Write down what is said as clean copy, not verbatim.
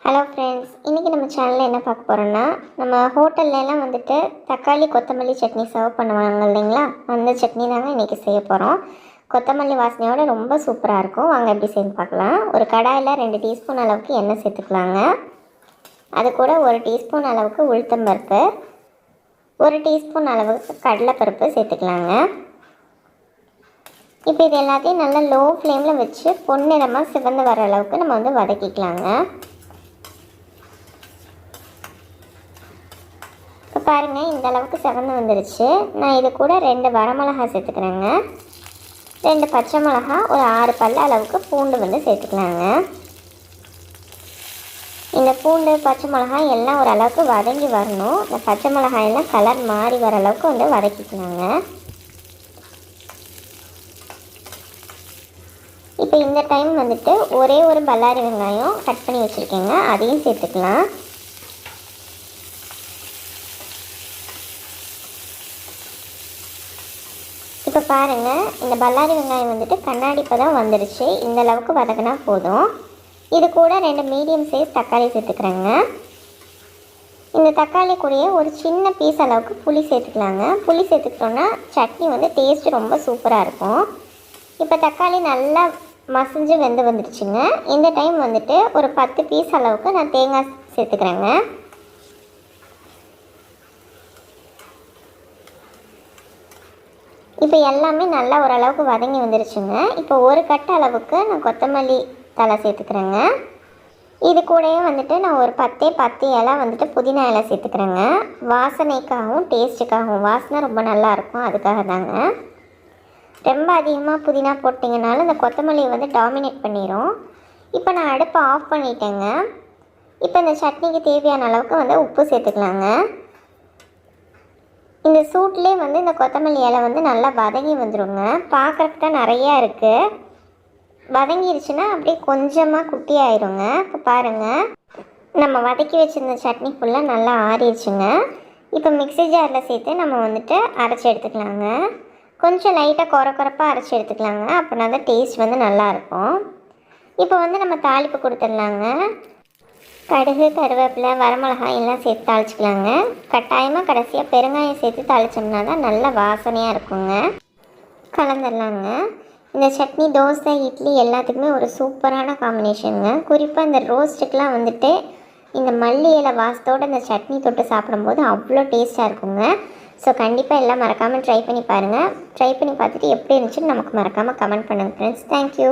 Hello friends, இன்றைக்கி நம்ம சேனலில் என்ன பார்க்க போகிறோன்னா, நம்ம ஹோட்டல்லாம் வந்துட்டு தக்காளி கொத்தமல்லி சட்னி சர்வ் பண்ணுவாங்க இல்லைங்களா, அந்த சட்னி தாங்க இன்றைக்கி செய்ய போகிறோம். கொத்தமல்லி வாசனையோடு ரொம்ப சூப்பராக இருக்கும். வாங்க எப்படி செய்து பார்க்கலாம். ஒரு கடாயில் 2 டீஸ்பூன் அளவுக்கு எண்ணெய் சேர்த்துக்கலாங்க. அது கூட 1 டீஸ்பூன் அளவுக்கு உளுத்தம்பருப்பு, 1 டீஸ்பூன் அளவுக்கு கடலைப்பருப்பு சேர்த்துக்கலாங்க. இப்போ இது எல்லாத்தையும் நல்லா லோ ஃப்ளேமில் வச்சு பொன்னிறமாக சிவந்து வர அளவுக்கு நம்ம வந்து வதக்கிக்கலாங்க. இப்போ பாருங்கள், இந்த அளவுக்கு சிவந்து வந்துருச்சு. நான் இது கூட 2 வரமிளகா சேர்த்துக்கிறேங்க. 2 பச்சை மிளகா, ஒரு 6 பல்லு அளவுக்கு பூண்டு வந்து சேர்த்துக்கலாங்க. இந்த பூண்டு பச்சை மிளகாய் எல்லாம் ஓரளவுக்கு வதங்கி வரணும். இந்த பச்சை மிளகாயெல்லாம் கலர் மாறி வர அளவுக்கு வந்து வதக்கிக்கலாங்க. இப்போ இந்த டைம் வந்துட்டு ஒரே ஒரு பல்லாரி வெங்காயம் கட் பண்ணி வச்சுருக்கேங்க, அதையும் சேர்த்துக்கலாம். இப்போ பாருங்கள், இந்த பல்லாரி வெங்காயம் வந்துட்டு கண்ணாடி பதம் வந்துடுச்சு. இந்த அளவுக்கு வதக்கினா போதும். இது கூட 2 மீடியம் சைஸ் தக்காளி சேர்த்துக்கிறேங்க. இந்த தக்காளி கூடயே ஒரு சின்ன பீஸ் அளவுக்கு புளி சேர்த்துக்கலாங்க. புளி சேர்த்துக்கிட்டோன்னா சட்னி வந்து டேஸ்ட்டு ரொம்ப சூப்பராக இருக்கும். இப்போ தக்காளி நல்லா மசிஞ்சு வெந்து வந்துடுச்சுங்க. இந்த டைம் வந்துட்டு ஒரு 10 பீஸ் அளவுக்கு நான் தேங்காய் சேர்த்துக்கிறேங்க. இப்போ எல்லாமே நல்லா ஓரளவுக்கு வதங்கி வந்துருச்சுங்க. இப்போ ஒரு கட்டு அளவுக்கு நான் கொத்தமல்லி தழை சேர்த்துக்கிறேங்க. இது கூடயே வந்துட்டு நான் ஒரு 10 இலை வந்துட்டு புதினா இலை சேர்த்துக்கிறேங்க. வாசனைக்காகவும் டேஸ்ட்டுக்காகவும், வாசனை ரொம்ப நல்லாயிருக்கும், அதுக்காக தாங்க. ரொம்ப அதிகமாக புதினா போட்டிங்கனாலும் இந்த கொத்தமல்லியை வந்து டாமினேட் பண்ணிடும். இப்போ நான் அடுப்பை ஆஃப் பண்ணிட்டேங்க. இப்போ இந்த சட்னிக்கு தேவையான அளவுக்கு வந்து உப்பு சேர்த்துக்கலாங்க. இந்த சூட்லேயே வந்து இந்த கொத்தமல்லி இலை வந்து நல்லா வதங்கி வந்துடுங்க. பார்க்குறதுக்கு தான் நிறையா இருக்குது. வதங்கிருச்சுன்னா அப்படியே கொஞ்சமாக குட்டி ஆயிருங்க. இப்போ பாருங்கள், நம்ம வதக்கி வச்சுருந்த சட்னி ஃபுல்லாக நல்லா ஆறிடுச்சுங்க. இப்போ மிக்ஸி ஜாரில் சேர்த்து நம்ம வந்துட்டு அரைச்சி எடுத்துக்கலாங்க. கொஞ்சம் லைட்டாக குறப்பாக அரைச்சி எடுத்துக்கலாங்க. அப்படின்னா தான் டேஸ்ட் வந்து நல்லாயிருக்கும். இப்போ வந்து நம்ம தாளிப்பு கொடுத்துடலாங்க. கடுகு, கருவேப்பிலை, வரமிளகாய் எல்லாம் சேர்த்து தாளிச்சிக்கலாங்க. கட்டாயமாக கடைசியாக பெருங்காயம் சேர்த்து தாளித்தோம்னா தான் நல்ல வாசனையாக இருக்குங்க. கலந்துடலாங்க. இந்த சட்னி தோசை, இட்லி எல்லாத்துக்குமே ஒரு சூப்பரான காம்பினேஷனுங்க. குறிப்பாக இந்த ரோஸ்ட்டுக்கெலாம் வந்துட்டு இந்த மல்லி இலை வாசத்தோடு இந்த சட்னி தொட்டு சாப்பிடும்போது அவ்வளோ டேஸ்ட்டாக இருக்குங்க. ஸோ கண்டிப்பாக எல்லாம் மறக்காமல் ட்ரை பண்ணி பாருங்கள். ட்ரை பண்ணி பார்த்துட்டு எப்படி இருந்துச்சுன்னு நமக்கு மறக்காமல் கமெண்ட் பண்ணுங்கள் ஃப்ரெண்ட்ஸ். தேங்க்யூ.